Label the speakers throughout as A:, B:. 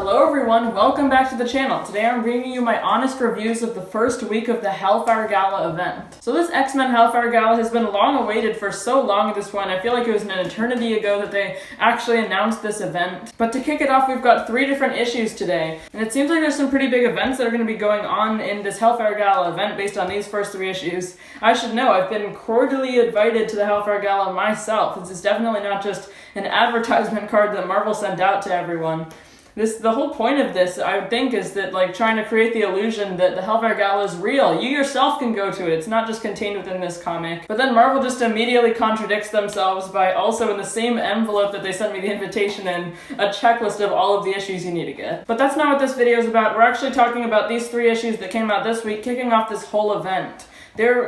A: Hello everyone, welcome back to the channel. Today I'm bringing you my honest reviews of the first week of the Hellfire Gala event. So this X-Men Hellfire Gala has been long awaited for so long at this point. I feel like it was an eternity ago that they actually announced this event. But to kick it off, we've got 3 different issues today. And it seems like there's some pretty big events that are going to be going on in this Hellfire Gala event based on these first 3 issues. I should know, I've been cordially invited to the Hellfire Gala myself. This is definitely not just an advertisement card that Marvel sent out to everyone. The whole point of this, I think, is that trying to create the illusion that the Hellfire Gala is real. You yourself can go to it. It's not just contained within this comic. But then Marvel just immediately contradicts themselves by also in the same envelope that they sent me the invitation in, a checklist of all of the issues you need to get. But that's not what this video is about. We're actually talking about these 3 issues that came out this week, kicking off this whole event.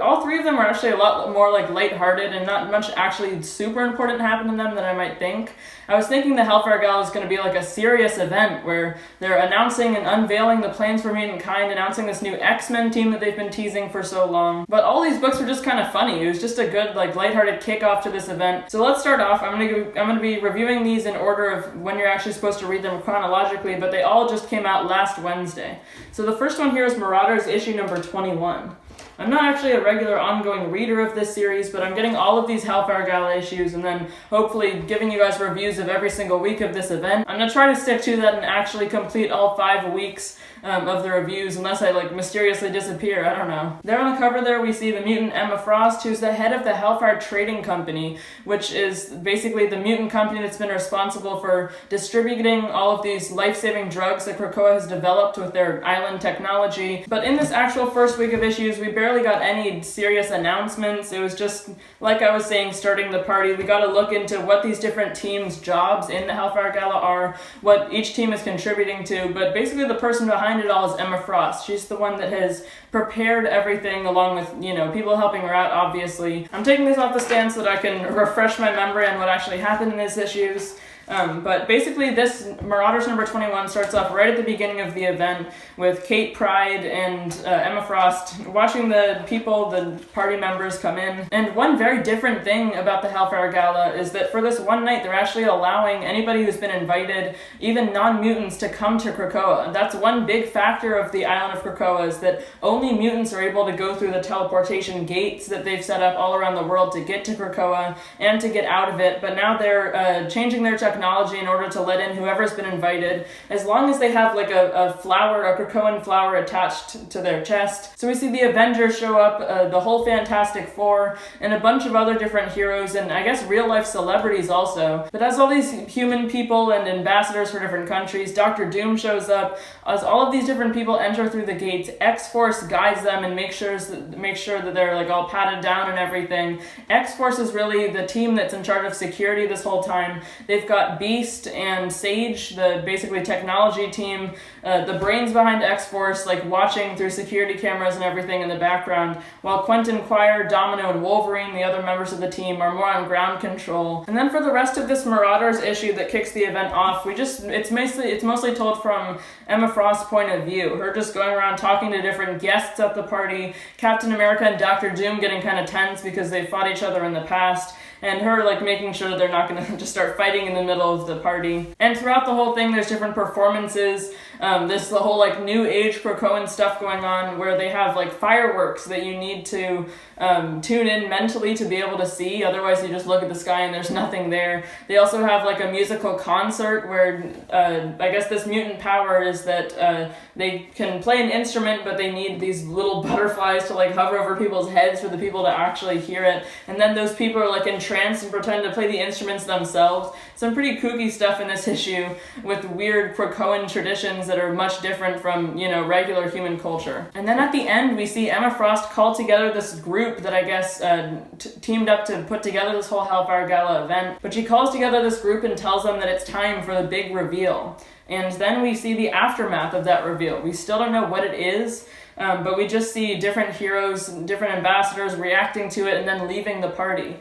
A: All 3 of them are actually a lot more lighthearted and not much actually super important happened in them than I might think. I was thinking the Hellfire Gala is going to be like a serious event where they're announcing and unveiling the plans for Mutant Kind, announcing this new X-Men team that they've been teasing for so long. But all these books were just kind of funny. It was just a good lighthearted kickoff to this event. So let's start off. I'm going to be reviewing these in order of when you're actually supposed to read them chronologically, but they all just came out last Wednesday. So the first one here is Marauders issue number 21. I'm not actually a regular ongoing reader of this series, but I'm getting all of these Hellfire Gala issues and then hopefully giving you guys reviews of every single week of this event. I'm going to try to stick to that and actually complete all 5 weeks of the reviews unless I mysteriously disappear, I don't know. There on the cover there we see the mutant Emma Frost, who's the head of the Hellfire Trading Company, which is basically the mutant company that's been responsible for distributing all of these life-saving drugs that Krakoa has developed with their island technology. But in this actual first week of issues, we barely got any serious announcements. It was just, like I was saying, starting the party. We got to look into what these different teams' jobs in the Hellfire Gala are, what each team is contributing to, but basically the person behind it all is Emma Frost. She's the one that has prepared everything along with, people helping her out, obviously. I'm taking this off the stand so that I can refresh my memory on what actually happened in these issues. But basically this Marauders number 21 starts off right at the beginning of the event with Kate Pryde and Emma Frost watching the party members come in. And one very different thing about the Hellfire Gala is that for this one night they're actually allowing anybody who's been invited, even non-mutants, to come to Krakoa. And that's one big factor of the island of Krakoa, is that only mutants are able to go through the teleportation gates that they've set up all around the world to get to Krakoa and to get out of it. But now they're changing their technology in order to let in whoever's been invited, as long as they have a Krakoan flower attached to their chest. So we see the Avengers show up, the whole Fantastic Four, and a bunch of other different heroes, and I guess real-life celebrities also. But as all these human people and ambassadors for different countries, Dr. Doom shows up. As all of these different people enter through the gates, X-Force guides them and makes sure that they're all patted down and everything. X-Force is really the team that's in charge of security this whole time. They've got Beast and Sage, the basically technology team, the brains behind X-Force, watching through security cameras and everything in the background, while Quentin Quire, Domino, and Wolverine, the other members of the team, are more on ground control. And then for the rest of this Marauders issue that kicks the event off, it's mostly told from Emma Frost's point of view. Her just going around talking to different guests at the party, Captain America and Dr. Doom getting kind of tense because they fought each other in the past, and her making sure that they're not going to just start fighting in the middle of the party. And throughout the whole thing, there's different performances. The whole new age Krakoan stuff going on, where they have fireworks that you need to tune in mentally to be able to see. Otherwise, you just look at the sky and there's nothing there. They also have a musical concert where I guess this mutant power is that they can play an instrument, but they need these little butterflies to hover over people's heads for the people to actually hear it. And then those people are entranced and pretend to play the instruments themselves. Some pretty kooky stuff in this issue with weird Krakoan traditions that are much different from, regular human culture. And then at the end, we see Emma Frost call together this group that I guess teamed up to put together this whole Hellfire Gala event. But she calls together this group and tells them that it's time for the big reveal. And then we see the aftermath of that reveal. We still don't know what it is, but we just see different heroes, different ambassadors reacting to it and then leaving the party.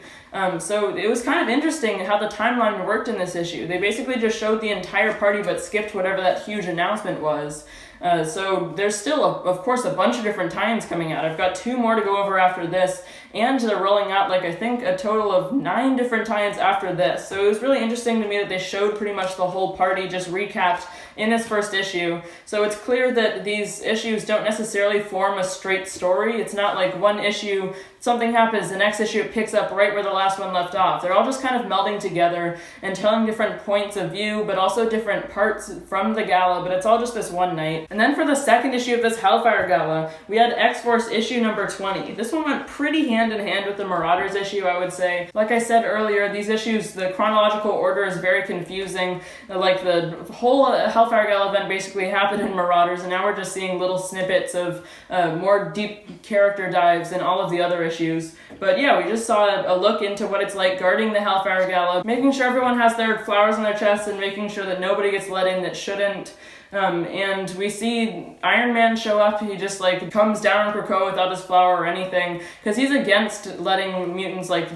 A: So it was kind of interesting how the timeline worked in this issue. They basically just showed the entire party but skipped whatever that huge announcement was. So there's still, of course, a bunch of different tie-ins coming out. I've got 2 more to go over after this, and they're rolling out, I think, a total of 9 different tie-ins after this. So it was really interesting to me that they showed pretty much the whole party, just recapped in this first issue. So it's clear that these issues don't necessarily form a straight story. It's not like one issue, something happens, the next issue it picks up right where the last one left off. They're all just kind of melding together and telling different points of view, but also different parts from the gala, but it's all just this one night. And then for the second issue of this Hellfire Gala, we had X-Force issue number 20. This one went pretty hand in hand with the Marauders issue, I would say. Like I said earlier, these issues, the chronological order is very confusing. Like the whole Hellfire Gala event basically happened in Marauders, and now we're just seeing little snippets of more deep character dives in all of the other issues. But yeah, we just saw a look into what it's like guarding the Hellfire Gala, making sure everyone has their flowers on their chest and making sure that nobody gets let in that shouldn't. And we see Iron Man show up. He just like comes down on Krakoa without his flower or anything, because he's against letting mutants like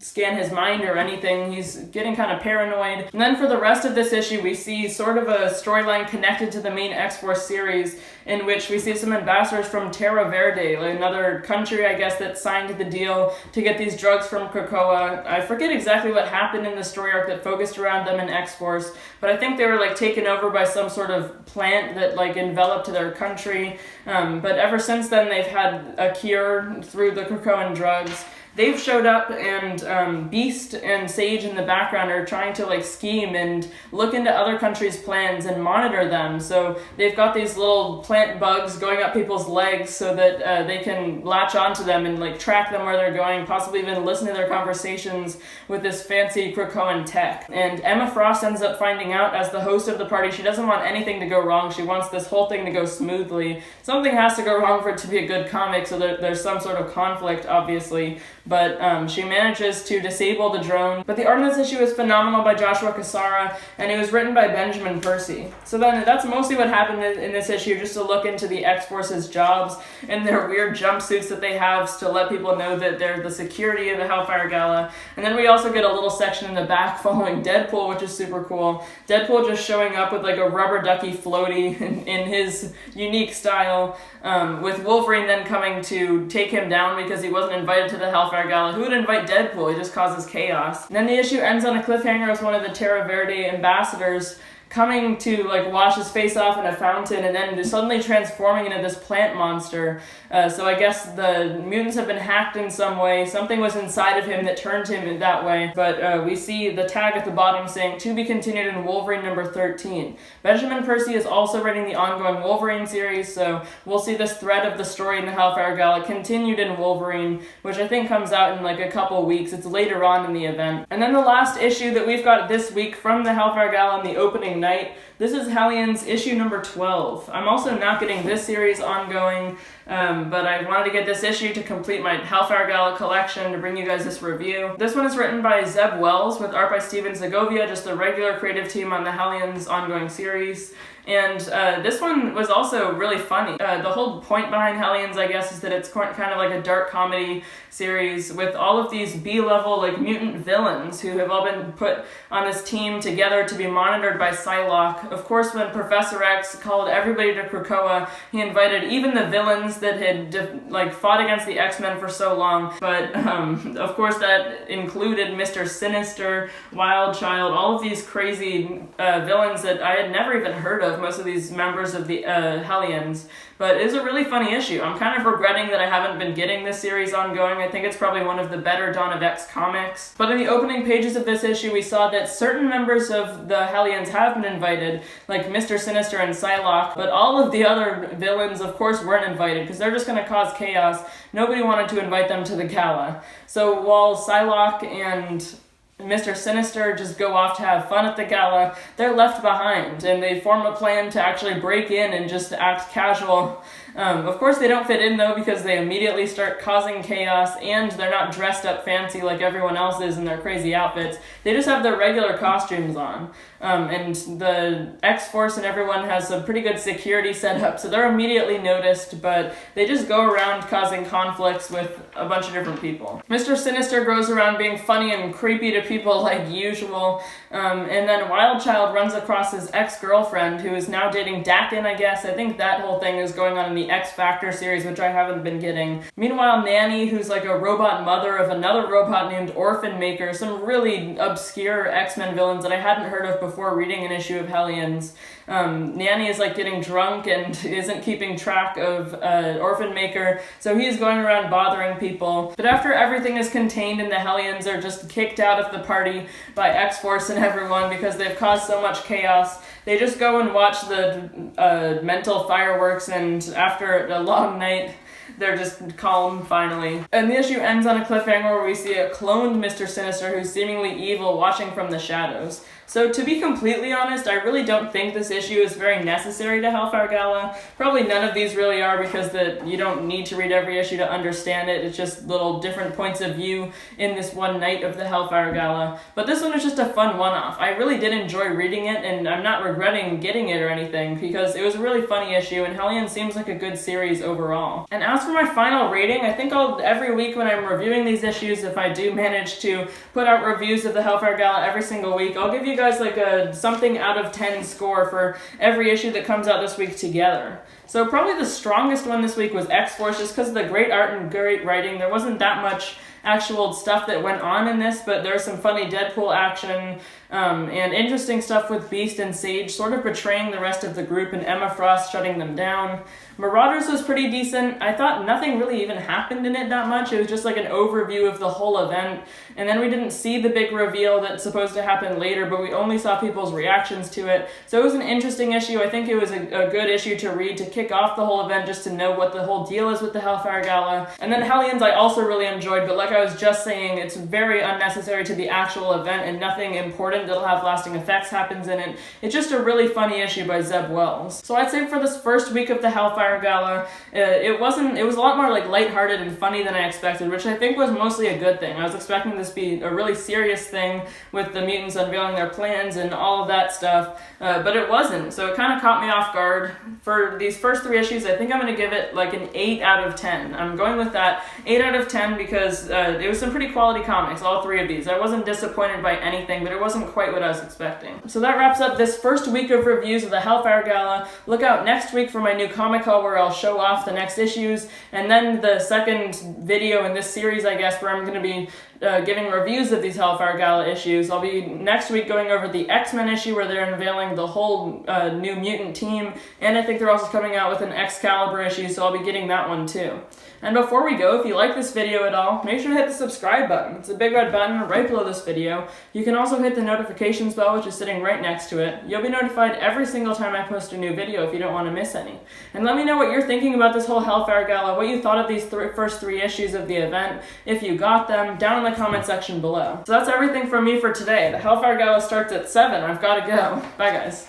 A: scan his mind or anything. He's getting kind of paranoid. And then for the rest of this issue, we see sort of a storyline connected to the main X-Force series, in which we see some ambassadors from Terra Verde, like another country, I guess, that signed the deal to get these drugs from Krakoa. I forget exactly what happened in the story arc that focused around them in X-Force, but I think they were like taken over by some sort of plant that like enveloped their country. But ever since then, they've had a cure through the Krakoan drugs. They've showed up, and Beast and Sage in the background are trying to like scheme and look into other countries' plans and monitor them. So they've got these little plant bugs going up people's legs so that they can latch onto them and like track them where they're going, possibly even listen to their conversations with this fancy Krakoan tech. And Emma Frost ends up finding out as the host of the party. She doesn't want anything to go wrong. She wants this whole thing to go smoothly. Something has to go wrong for it to be a good comic, so that there's some sort of conflict, obviously. But she manages to disable the drone. But the art in this issue is phenomenal by Joshua Cassara, and it was written by Benjamin Percy. So then that's mostly what happened in this issue, just to look into the X-Force's jobs and their weird jumpsuits that they have to let people know that they're the security of the Hellfire Gala. And then we also get a little section in the back following Deadpool, which is super cool. Deadpool just showing up with like a rubber ducky floaty in his unique style, with Wolverine then coming to take him down because he wasn't invited to the Hellfire Gala. Who would invite Deadpool? He just causes chaos. And then the issue ends on a cliffhanger with one of the Terra Verde ambassadors coming to like wash his face off in a fountain and then suddenly transforming into this plant monster. So I guess the mutants have been hacked in some way. Something was inside of him that turned him in that way. But we see the tag at the bottom saying, "To be continued in Wolverine number 13. Benjamin Percy is also writing the ongoing Wolverine series, so we'll see this thread of the story in the Hellfire Gala continued in Wolverine, which I think comes out in like a couple weeks. It's later on in the event. And then the last issue that we've got this week from the Hellfire Gala in the opening night, this is Hellions issue number 12. I'm also not getting this series ongoing, but I wanted to get this issue to complete my Hellfire Gala collection to bring you guys this review. This one is written by Zeb Wells with art by Steven Segovia, just the regular creative team on the Hellions ongoing series. And this one was also really funny. The whole point behind Hellions, I guess, is that it's kind of like a dark comedy series with all of these B-level like mutant villains who have all been put on this team together to be monitored by Psylocke. Of course, when Professor X called everybody to Krakoa, he invited even the villains that had like fought against the X-Men for so long. But of course, that included Mr. Sinister, Wild Child, all of these crazy villains that I had never even heard of. Most of these members of the Hellions. But it is a really funny issue. I'm kind of regretting that I haven't been getting this series ongoing. I think it's probably one of the better Dawn of X comics. But in the opening pages of this issue, we saw that certain members of the Hellions have been invited, like Mr. Sinister and Psylocke, but all of the other villains, of course, weren't invited, because they're just going to cause chaos. Nobody wanted to invite them to the gala. So while Psylocke and Mr. Sinister just go off to have fun at the gala, they're left behind, and they form a plan to actually break in and just act casual. Of course they don't fit in though, because they immediately start causing chaos, and they're not dressed up fancy like everyone else is in their crazy outfits. They just have their regular costumes on. And the X-Force and everyone has a pretty good security set up, so they're immediately noticed, but they just go around causing conflicts with a bunch of different people. Mr. Sinister goes around being funny and creepy to people like usual, and then Wild Child runs across his ex-girlfriend, who is now dating Dakin, I guess. I think that whole thing is going on in the X Factor series, which I haven't been getting. Meanwhile, Nanny, who's like a robot mother of another robot named Orphan Maker, some really obscure X-Men villains that I hadn't heard of before reading an issue of Hellions. Nanny is like getting drunk and isn't keeping track of Orphan Maker, so he's going around bothering people. But after everything is contained and the Hellions are just kicked out of the party by X-Force and everyone because they've caused so much chaos, they just go and watch the mental fireworks, and after a long night, they're just calm, finally. And the issue ends on a cliffhanger where we see a cloned Mr. Sinister who's seemingly evil watching from the shadows. So to be completely honest, I really don't think this issue is very necessary to Hellfire Gala. Probably none of these really are, because you don't need to read every issue to understand it. It's just little different points of view in this one night of the Hellfire Gala. But this one is just a fun one-off. I really did enjoy reading it, and I'm not regretting getting it or anything, because it was a really funny issue, and Hellions seems like a good series overall. And as for my final rating, I think every week when I'm reviewing these issues, if I do manage to put out reviews of the Hellfire Gala every single week, I'll give you guys like a something out of 10 score for every issue that comes out this week together. So probably the strongest one this week was X-Force, just because of the great art and great writing. There wasn't that much actual stuff that went on in this, but there's some funny Deadpool action and interesting stuff with Beast and Sage sort of betraying the rest of the group and Emma Frost shutting them down. Marauders was pretty decent. I thought nothing really even happened in it that much. It was just like an overview of the whole event, and then we didn't see the big reveal that's supposed to happen later, but we only saw people's reactions to it. So it was an interesting issue. I think it was a good issue to read to kick off the whole event, just to know what the whole deal is with the Hellfire Gala. And then Hellions I also really enjoyed, but like I was just saying, it's very unnecessary to the actual event, and nothing important that'll have lasting effects happens in it. It's just a really funny issue by Zeb Wells. So I'd say for this first week of the Hellfire Gala, it was a lot more like lighthearted and funny than I expected, which I think was mostly a good thing. I was expecting this to be a really serious thing with the mutants unveiling their plans and all of that stuff, but it wasn't, so it kind of caught me off guard. For these first 3 issues, I think I'm going to give it like an 8 out of 10. I'm going with that 8 out of 10 because it was some pretty quality comics, all 3 of these. I wasn't disappointed by anything, but it wasn't quite what I was expecting. So that wraps up this first week of reviews of the Hellfire Gala. Look out next week for my new comic haul where I'll show off the next issues, and then the second video in this series, I guess, where I'm going to be giving reviews of these Hellfire Gala issues. I'll be next week going over the X-Men issue where they're unveiling the whole new mutant team, and I think they're also coming out with an Excalibur issue, so I'll be getting that one too. And before we go, if you like this video at all, make sure to hit the subscribe button. It's a big red button right below this video. You can also hit the notifications bell, which is sitting right next to it. You'll be notified every single time I post a new video if you don't want to miss any. And let me know what you're thinking about this whole Hellfire Gala, what you thought of these first 3 issues of the event, if you got them, down in the comment section below. So that's everything from me for today. The Hellfire Gala starts at 7. I've got to go. Bye, guys.